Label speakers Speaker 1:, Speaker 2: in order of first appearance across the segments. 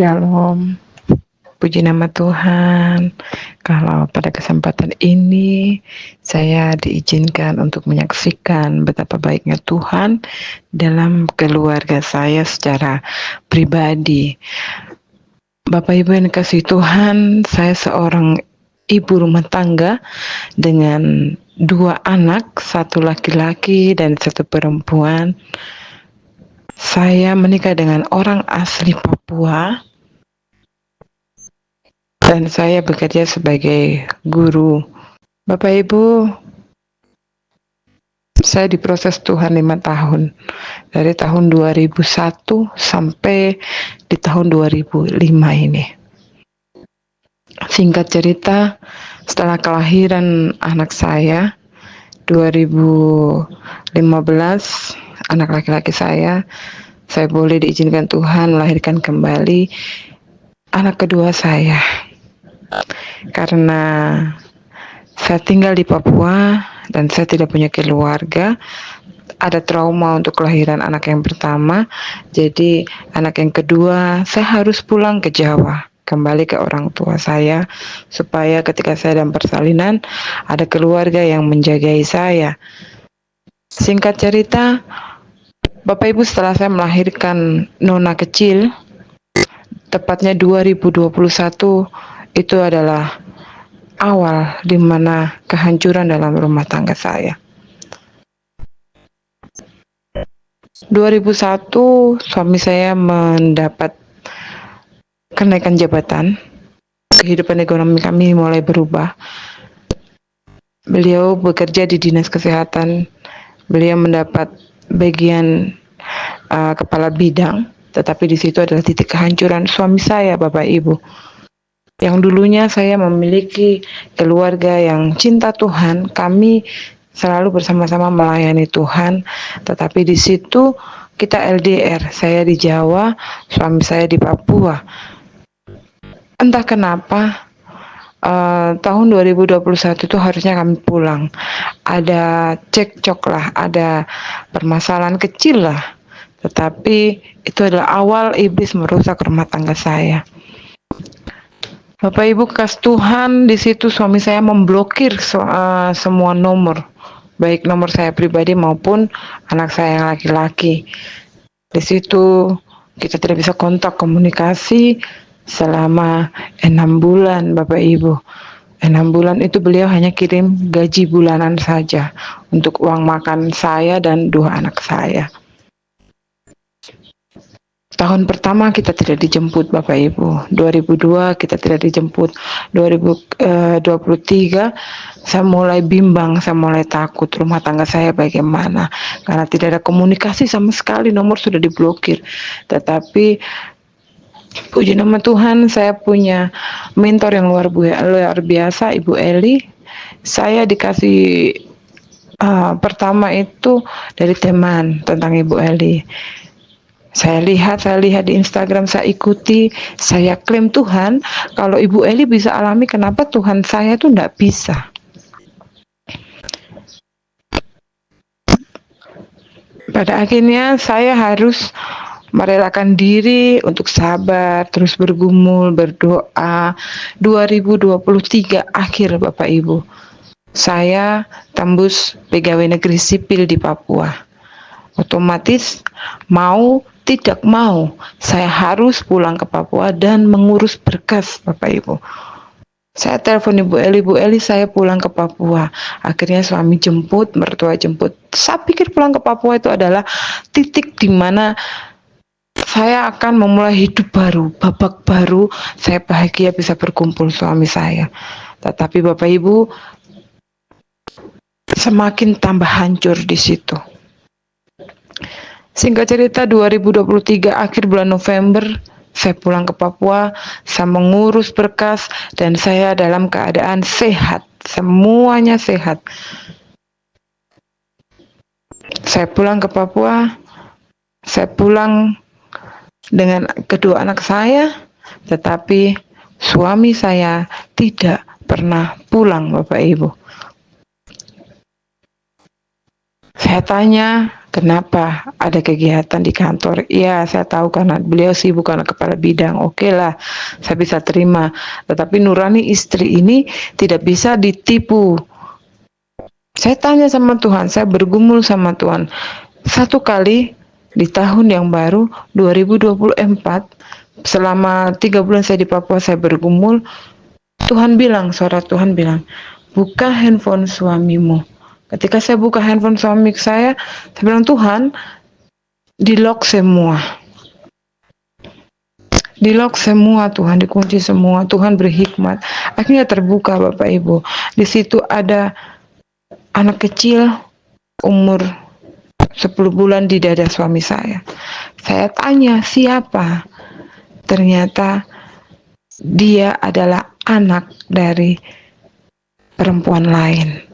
Speaker 1: Shalom, puji nama Tuhan. Kalau pada kesempatan ini saya diizinkan untuk menyaksikan betapa baiknya Tuhan dalam keluarga saya secara pribadi. Bapak Ibu yang dikasihi Tuhan, saya seorang ibu rumah tangga dengan 2 anak, 1 laki-laki dan 1 perempuan. Saya menikah dengan orang asli Papua dan saya bekerja sebagai guru. Bapak Ibu, saya diproses Tuhan 5 tahun. Dari tahun 2001 sampai di tahun 2005 ini. Singkat cerita, setelah kelahiran anak saya 2015, anak laki-laki saya boleh diizinkan Tuhan melahirkan kembali anak kedua saya. Karena saya tinggal di Papua dan saya tidak punya keluarga, ada trauma untuk kelahiran anak yang pertama, jadi anak yang kedua saya harus pulang ke Jawa, kembali ke orang tua saya, supaya ketika saya dalam persalinan ada keluarga yang menjagai saya. Singkat cerita, Bapak Ibu, setelah saya melahirkan nona kecil, tepatnya 2021, itu adalah awal di mana kehancuran dalam rumah tangga saya. 2001 suami saya mendapat kenaikan jabatan, kehidupan ekonomi kami mulai berubah. Beliau bekerja di dinas kesehatan, beliau mendapat bagian kepala bidang, tetapi di situ adalah titik kehancuran suami saya, Bapak Ibu. Yang dulunya saya memiliki keluarga yang cinta Tuhan, kami selalu bersama-sama melayani Tuhan, tetapi di situ kita LDR, saya di Jawa, suami saya di Papua. Entah kenapa tahun 2021 itu harusnya kami pulang. Ada cekcok lah, ada permasalahan kecil lah. Tetapi itu adalah awal iblis merusak rumah tangga saya. Bapak Ibu kasih Tuhan, di situ suami saya memblokir semua nomor, baik nomor saya pribadi maupun anak saya yang laki-laki. Di situ kita tidak bisa kontak komunikasi selama 6 bulan, Bapak Ibu. 6 bulan itu beliau hanya kirim gaji bulanan saja untuk uang makan saya dan 2 anak saya. Tahun pertama kita tidak dijemput, Bapak Ibu. 2002 kita tidak dijemput. 2023 saya mulai bimbang, saya mulai takut rumah tangga saya bagaimana. Karena tidak ada komunikasi sama sekali, nomor sudah diblokir. Tetapi puji nama Tuhan, saya punya mentor yang luar biasa, Ibu Eli. Saya dikasih pertama itu dari teman tentang Ibu Eli. Saya lihat di Instagram, saya ikuti, saya klaim Tuhan, kalau Ibu Eli bisa alami, kenapa Tuhan saya tuh enggak bisa? Pada akhirnya saya harus merelakan diri untuk sabar, terus bergumul, berdoa. 2023 akhir, Bapak Ibu, saya tembus pegawai negeri sipil di Papua. Otomatis mau tidak mau saya harus pulang ke Papua dan mengurus berkas, Bapak Ibu. Saya telepon Ibu Eli, saya pulang ke Papua. Akhirnya suami jemput, mertua jemput. Saya pikir pulang ke Papua itu adalah titik di mana saya akan memulai hidup baru, babak baru. Saya bahagia bisa berkumpul suami saya. Tetapi Bapak Ibu, semakin tambah hancur di situ. Singkat cerita, 2023 akhir bulan November, saya pulang ke Papua, saya mengurus berkas, dan saya dalam keadaan sehat, semuanya sehat. Saya pulang ke Papua, saya pulang dengan kedua anak saya, tetapi suami saya tidak pernah pulang, Bapak Ibu. Saya tanya, kenapa ada kegiatan di kantor? Iya, saya tahu karena beliau sibuk karena kepala bidang. Oke lah, saya bisa terima. Tetapi nurani istri ini tidak bisa ditipu. Saya tanya sama Tuhan, saya bergumul sama Tuhan. Satu kali di tahun yang baru 2024, selama 3 bulan saya di Papua, saya bergumul. Tuhan bilang, suara Tuhan bilang, buka handphone suamimu. Ketika saya buka handphone suami saya bilang, Tuhan, di lock semua. Di lock semua, Tuhan, dikunci semua. Tuhan berhikmat. Akhirnya terbuka, Bapak Ibu. Di situ ada anak kecil umur 10 bulan di dada suami saya. Saya tanya, siapa? Ternyata dia adalah anak dari perempuan lain.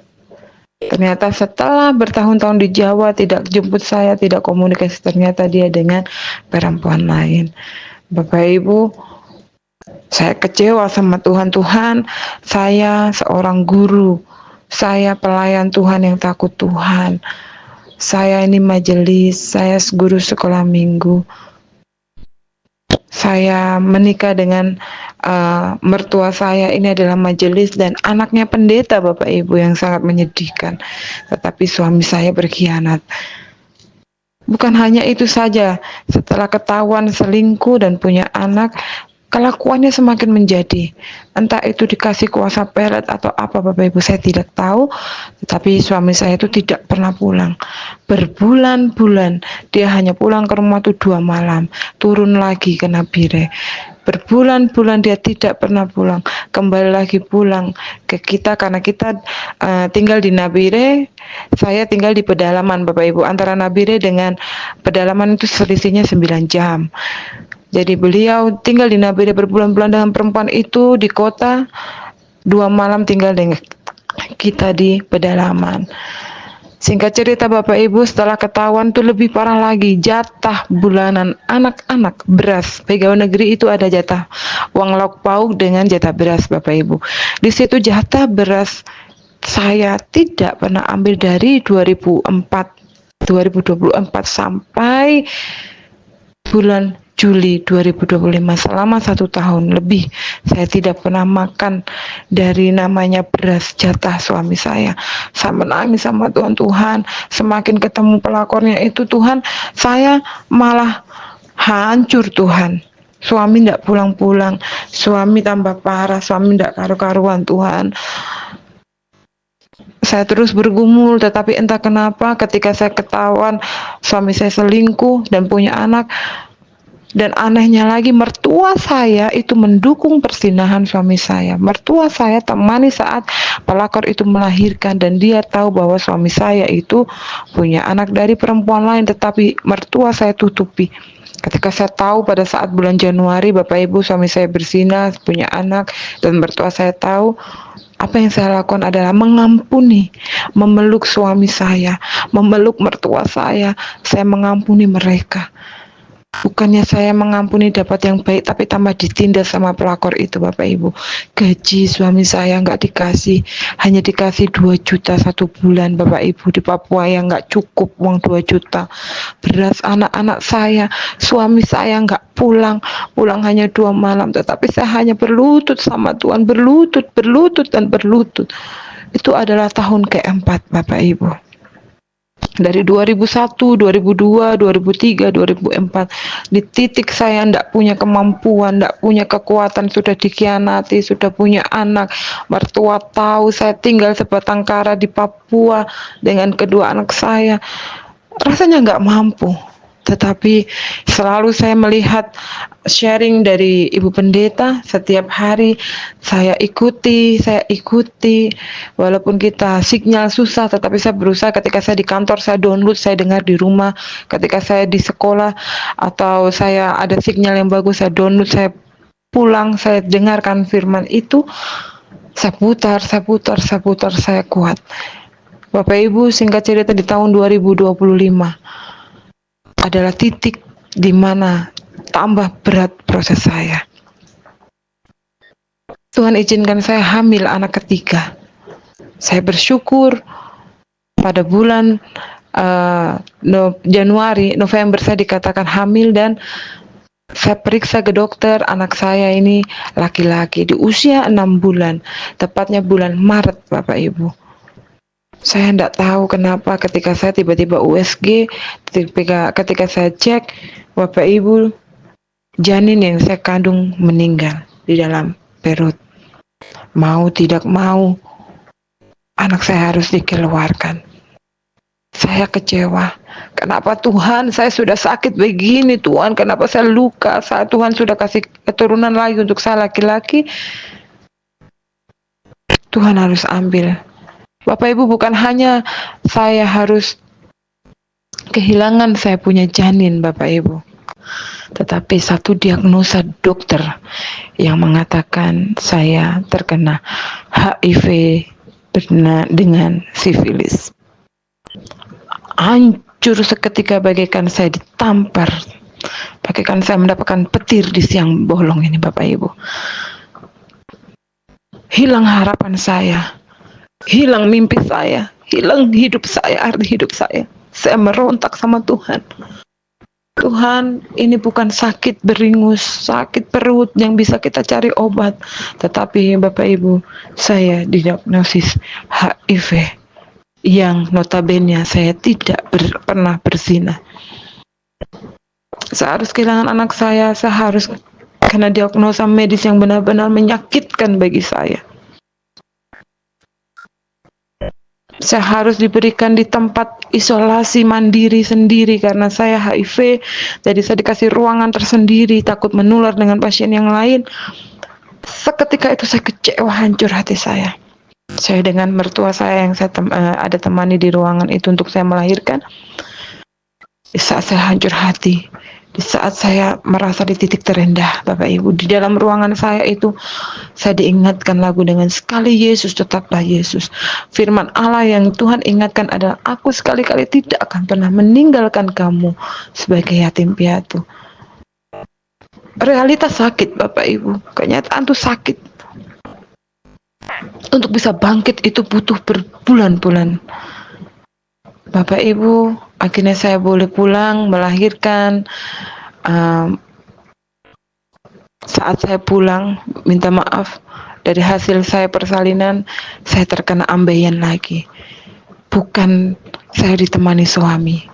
Speaker 1: Ternyata setelah bertahun-tahun di Jawa, tidak jemput saya, tidak komunikasi, ternyata dia dengan perempuan lain. Bapak Ibu, saya kecewa sama Tuhan. Tuhan, saya seorang guru, saya pelayan Tuhan yang takut Tuhan. Saya ini majelis, saya guru sekolah minggu. Saya menikah dengan mertua saya, ini adalah majelis dan anaknya pendeta, Bapak Ibu, yang sangat menyedihkan. Tetapi suami saya berkhianat. Bukan hanya itu saja, setelah ketahuan selingkuh dan punya anak, kelakuannya semakin menjadi. Entah itu dikasih kuasa pelet atau apa, Bapak Ibu, saya tidak tahu. Tetapi suami saya itu tidak pernah pulang. Berbulan-bulan dia hanya pulang ke rumah itu 2 malam, turun lagi ke Nabire. Berbulan-bulan dia tidak pernah pulang, kembali lagi pulang ke kita karena kita tinggal di Nabire, saya tinggal di pedalaman, Bapak Ibu. Antara Nabire dengan pedalaman itu selisihnya 9 jam. Jadi beliau tinggal di Nabire berbulan-bulan dengan perempuan itu di kota, 2 malam tinggal dengan kita di pedalaman. Singkat cerita, Bapak Ibu, setelah ketahuan tuh lebih parah lagi, jatah bulanan anak-anak beras. Pegawai negeri itu ada jatah uang lauk pauk dengan jatah beras, Bapak Ibu. Di situ jatah beras saya tidak pernah ambil dari 2024 sampai bulan Juli 2025, selama 1 tahun lebih saya tidak pernah makan dari namanya beras jatah suami saya. Saya menangis sama Tuhan. Tuhan, semakin ketemu pelakornya itu, Tuhan, saya malah hancur, Tuhan. Suami tidak pulang-pulang, suami tambah parah, suami tidak karu-karuan, Tuhan. Saya terus bergumul, tetapi entah kenapa ketika saya ketahuan suami saya selingkuh dan punya anak, dan anehnya lagi, mertua saya itu mendukung persinahan suami saya. Mertua saya temani saat pelakor itu melahirkan, dan dia tahu bahwa suami saya itu punya anak dari perempuan lain, tetapi mertua saya tutupi. Ketika saya tahu pada saat bulan Januari, Bapak Ibu, suami saya berzina, punya anak, dan mertua saya tahu, apa yang saya lakukan adalah mengampuni, memeluk suami saya, memeluk mertua saya mengampuni mereka. Bukannya saya mengampuni dapat yang baik, tapi tambah ditindas sama pelakor itu, Bapak Ibu. Gaji suami saya nggak dikasih, hanya dikasih 2 juta 1 bulan, Bapak Ibu, di Papua yang nggak cukup uang 2 juta. Beras anak-anak saya, suami saya nggak pulang hanya 2 malam, tetapi saya hanya berlutut sama Tuhan, berlutut dan berlutut. Itu adalah tahun keempat, Bapak Ibu. Dari 2001, 2002, 2003, 2004, di titik saya ndak punya kemampuan, ndak punya kekuatan, sudah dikhianati, sudah punya anak, mertua tahu saya tinggal sebatang kara di Papua dengan kedua anak saya, rasanya nggak mampu. Tetapi selalu saya melihat sharing dari Ibu Pendeta setiap hari, saya ikuti, walaupun kita sinyal susah, tetapi saya berusaha. Ketika saya di kantor, saya download, saya dengar di rumah. Ketika saya di sekolah atau saya ada sinyal yang bagus, saya download, saya pulang, saya dengarkan firman itu, saya putar, saya kuat. Bapak Ibu, singkat cerita, di tahun 2025 adalah titik di mana tambah berat proses saya. Tuhan izinkan saya hamil anak ketiga. Saya bersyukur pada bulan Januari, November saya dikatakan hamil, dan saya periksa ke dokter, anak saya ini laki-laki di usia 6 bulan, tepatnya bulan Maret, Bapak Ibu. Saya tidak tahu kenapa ketika saya tiba-tiba USG, ketika saya cek, Bapak Ibu, janin yang saya kandung meninggal di dalam perut. Mau tidak mau, anak saya harus dikeluarkan. Saya kecewa. Kenapa Tuhan, saya sudah sakit begini Tuhan, kenapa saya luka saat Tuhan sudah kasih keturunan lagi untuk saya laki-laki. Tuhan harus ambil. Bapak Ibu, bukan hanya saya harus kehilangan saya punya janin Bapak Ibu, tetapi satu diagnosa dokter yang mengatakan saya terkena HIV dengan sifilis. Hancur seketika, bagaikan saya ditampar, bagaikan saya mendapatkan petir di siang bolong ini Bapak Ibu. Hilang harapan saya, hilang mimpi saya, hilang hidup saya, arti hidup saya. Saya merontak sama Tuhan. Tuhan, ini bukan sakit beringus, sakit perut yang bisa kita cari obat. Tetapi Bapak Ibu, saya didiagnosis HIV yang notabene saya tidak pernah berzina. Saya harus kehilangan anak saya harus karena diagnosa medis yang benar-benar menyakitkan bagi saya. Saya harus diberikan di tempat isolasi mandiri sendiri karena saya HIV, jadi saya dikasih ruangan tersendiri, takut menular dengan pasien yang lain. Seketika itu saya kecewa, hancur hati saya. Saya dengan mertua saya yang saya ada temani di ruangan itu untuk saya melahirkan. Di saat saya hancur hati, di saat saya merasa di titik terendah, Bapak Ibu, di dalam ruangan saya itu, saya diingatkan lagu dengan sekali Yesus tetaplah Yesus. Firman Allah yang Tuhan ingatkan adalah, aku sekali-kali tidak akan pernah meninggalkan kamu sebagai yatim piatu. Realitas sakit Bapak Ibu, kenyataan tuh sakit. Untuk bisa bangkit itu butuh berbulan-bulan. Bapak Ibu, akhirnya saya boleh pulang melahirkan. Saat saya pulang, minta maaf, dari hasil saya persalinan, saya terkena ambeien lagi. Bukan saya ditemani suami,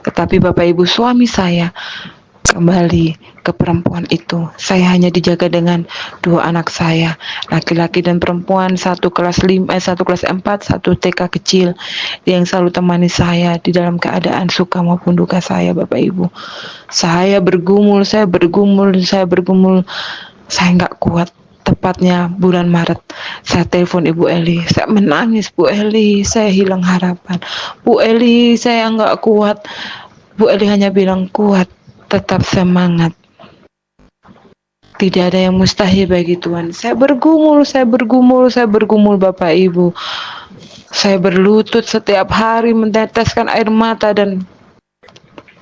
Speaker 1: tetapi Bapak Ibu, suami saya kembali ke perempuan itu. Saya hanya dijaga dengan 2 anak saya, laki-laki dan perempuan, satu kelas 4, satu TK kecil, yang selalu temani saya di dalam keadaan suka maupun duka saya Bapak Ibu. Saya bergumul, saya nggak kuat. Tepatnya bulan Maret, saya telepon Ibu Eli, saya menangis, Bu Eli, saya hilang harapan. Bu Eli, saya nggak kuat. Bu Eli hanya bilang, kuat, tetap semangat. Tidak ada yang mustahil bagi Tuhan. Saya bergumul Bapak Ibu. Saya berlutut setiap hari meneteskan air mata, dan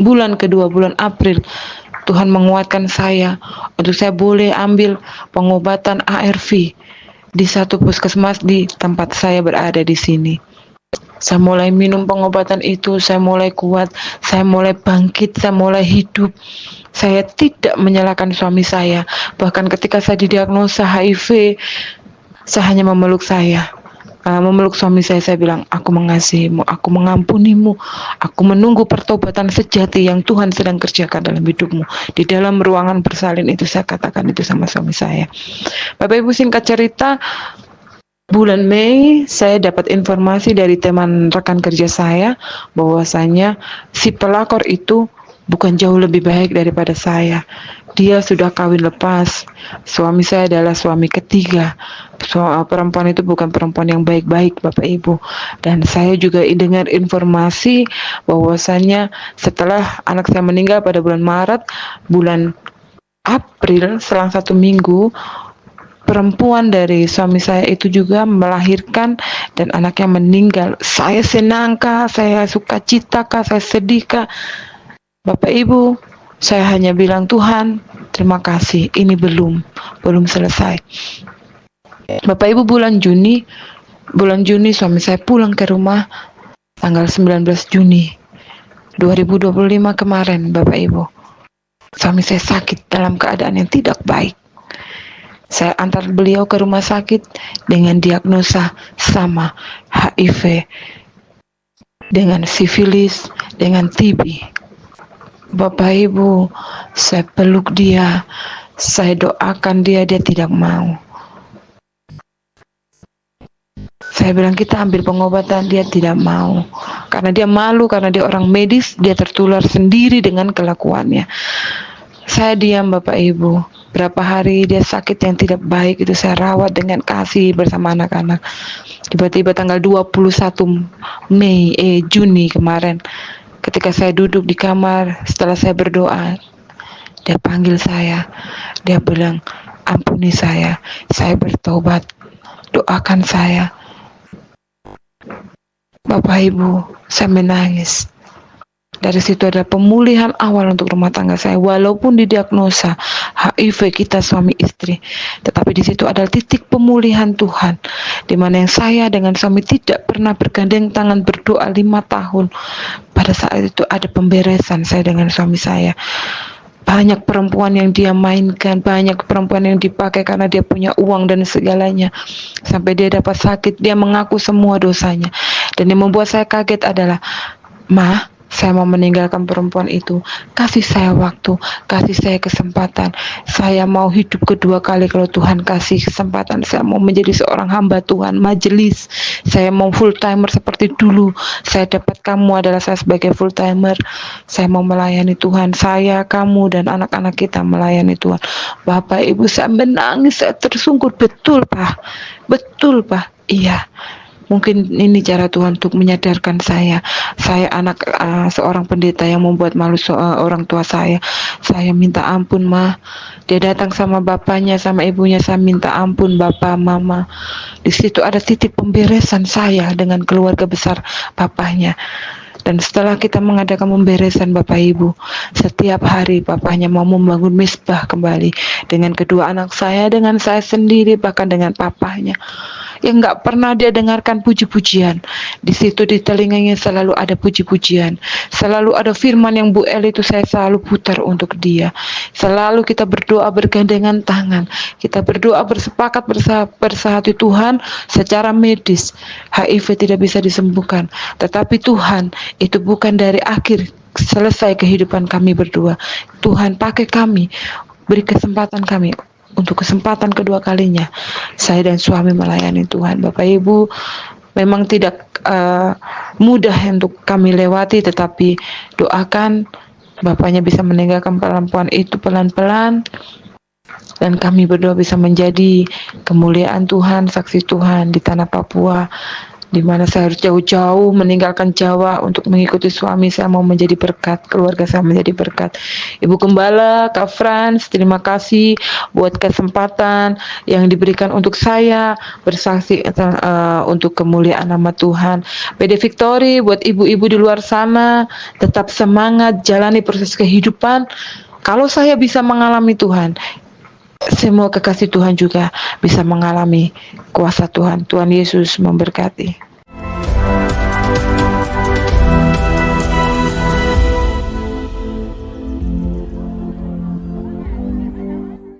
Speaker 1: bulan kedua, bulan April, Tuhan menguatkan saya untuk saya boleh ambil pengobatan ARV di satu puskesmas di tempat saya berada di sini. Saya mulai minum pengobatan itu, saya mulai kuat, saya mulai bangkit, saya mulai hidup. Saya tidak menyalahkan suami saya. Bahkan ketika saya didiagnosa HIV, saya hanya memeluk suami saya bilang, aku mengasihimu, aku mengampunimu, aku menunggu pertobatan sejati yang Tuhan sedang kerjakan dalam hidupmu. Di dalam ruangan bersalin itu saya katakan itu sama suami saya. Bapak Ibu, singkat cerita, bulan Mei saya dapat informasi dari teman rekan kerja saya bahwasanya si pelakor itu bukan jauh lebih baik daripada saya. Dia sudah kawin lepas. Suami saya adalah suami ketiga. Perempuan itu bukan perempuan yang baik-baik Bapak Ibu. Dan saya juga dengar informasi bahwasanya setelah anak saya meninggal pada bulan Maret, bulan April selang 1 minggu, perempuan dari suami saya itu juga melahirkan dan anaknya meninggal. Saya senangkah, saya sukacitakah, saya sedihkah? Bapak Ibu, saya hanya bilang, Tuhan, terima kasih, ini belum selesai. Bapak Ibu, bulan Juni suami saya pulang ke rumah tanggal 19 Juni. 2025 kemarin, Bapak Ibu. Suami saya sakit dalam keadaan yang tidak baik. Saya antar beliau ke rumah sakit dengan diagnosa sama, HIV, dengan sifilis, dengan TB. Bapak Ibu, saya peluk dia, saya doakan dia tidak mau. Saya bilang kita ambil pengobatan, dia tidak mau. Karena dia malu, karena dia orang medis, dia tertular sendiri dengan kelakuannya. Saya diam, Bapak Ibu. Berapa hari dia sakit yang tidak baik itu saya rawat dengan kasih bersama anak-anak. Tiba-tiba tanggal 21 Juni kemarin, ketika saya duduk di kamar setelah saya berdoa, dia panggil saya. Dia bilang, ampuni saya bertobat, doakan saya. Bapak Ibu, saya menangis. Dari situ adalah pemulihan awal untuk rumah tangga saya. Walaupun didiagnosa HIV kita suami istri, tetapi di situ adalah titik pemulihan Tuhan, di mana yang saya dengan suami tidak pernah bergandeng tangan berdoa 5 tahun. Pada saat itu ada pemberesan saya dengan suami saya. Banyak perempuan yang dia mainkan, banyak perempuan yang dipakai karena dia punya uang dan segalanya. Sampai dia dapat sakit, dia mengaku semua dosanya. Dan yang membuat saya kaget adalah, Ma, saya mau meninggalkan perempuan itu. Kasih saya waktu, kasih saya kesempatan. Saya mau hidup kedua kali kalau Tuhan kasih kesempatan. Saya mau menjadi seorang hamba Tuhan, majelis. Saya mau full timer seperti dulu. Saya dapat kamu adalah saya sebagai full timer. Saya mau melayani Tuhan. Saya, kamu, dan anak-anak kita melayani Tuhan. Bapak Ibu, saya menangis, saya tersungkur. Betul, Pak. Betul, Pak. Iya. Mungkin ini cara Tuhan untuk menyadarkan saya. Saya anak seorang pendeta yang membuat malu orang tua saya. Saya minta ampun, Ma. Dia datang sama bapaknya, sama ibunya. Saya minta ampun, Bapak, Mama. Di situ ada titik pemberesan saya dengan keluarga besar bapaknya. Dan setelah kita mengadakan pemberesan Bapak Ibu, setiap hari bapaknya mau membangun misbah kembali dengan kedua anak saya, dengan saya sendiri, bahkan dengan papahnya. Yang nggak pernah dia dengarkan puji-pujian. Di situ di telinganya selalu ada puji-pujian. Selalu ada firman yang Bu El itu saya selalu putar untuk dia. Selalu kita berdoa bergandengan tangan. Kita berdoa bersepakat bersahati Tuhan secara medis. HIV tidak bisa disembuhkan. Tetapi Tuhan itu bukan dari akhir selesai kehidupan kami berdua. Tuhan pakai kami, beri kesempatan kami untuk kesempatan kedua kalinya saya dan suami melayani Tuhan. Bapak Ibu, memang tidak mudah untuk kami lewati, tetapi doakan bapaknya bisa meninggalkan perempuan itu pelan-pelan, dan kami berdua bisa menjadi kemuliaan Tuhan, saksi Tuhan di tanah Papua, di mana saya harus jauh-jauh meninggalkan Jawa untuk mengikuti suami. Saya mau menjadi berkat, keluarga saya menjadi berkat. Ibu Gembala, Kak Frans, terima kasih buat kesempatan yang diberikan untuk saya bersaksi untuk kemuliaan nama Tuhan. PD Victory, buat ibu-ibu di luar sana, tetap semangat, jalani proses kehidupan. Kalau saya bisa mengalami Tuhan, semua kekasih Tuhan juga bisa mengalami kuasa Tuhan. Tuhan Yesus memberkati.